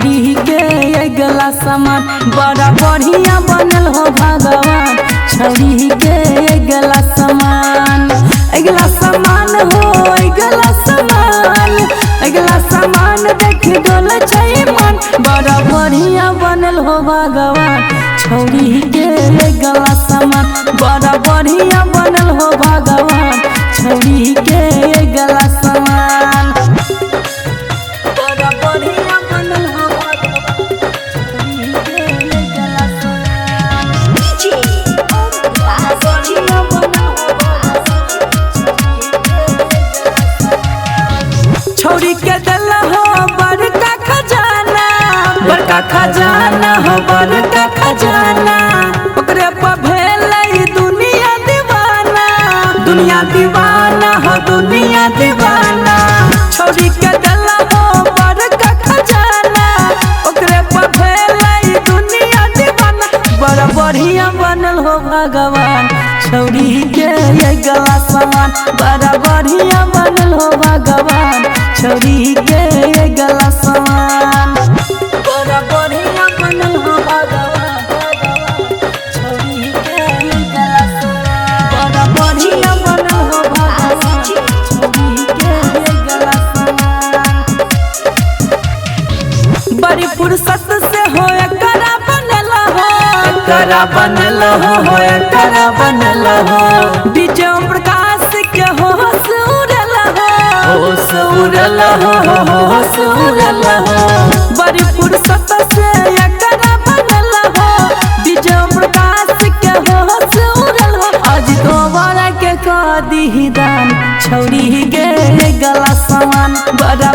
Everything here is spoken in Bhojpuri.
छौरी के गला सामान बड़ा बढ़िया बनल हो भगवान। छौरी के गला सामान अगला सामान हो अगला सामान अगला सामान देख डोल छै मन बड़ा बढ़िया बनल हो भगवान। छौरी के गला सामान बड़ा बढ़िया बनल हो भगवान। छौरी के गला सामान बड़ा बढ़िया बनल हो भगवान। छौरी के गला सामान बढ़िया बनल हो भगवान। छौरी के दिल हो बड़का खजाना बड़का खजाना हो बड़का खजाना ओकरे पर भेलै दुनिया दीवाना दुनिया दीवाना हो दुनिया दीवाना। छौरी के दिल हो बड़का खजाना ओकरे पर भेलै दुनिया दीवाना बड़ा बढ़िया बनल हो भगवान। छौरी के गला सामान बड़ा बढ़िया बनल हो भगवान। छौरी के गला सामान बड़ा बढ़िया बनल हो भगवान। छौरी के गला सामान बड़ा बढ़िया बनल हो भगवान। छौरी के गला सामान बड़ी फुर्सत से हो एकरा बनल हो एकरा बनल हो एकरा बनल हो डीजे ओम प्रकाश के होश उड़ल हो उड़ल हो उड़ल हो बड़ी फुर्सत से एकरा बनल हो डीजे ओम प्रकाश के होश उड़ल हो आज दोबारा के कह दी दान। छौरी के गला सामान बड़ा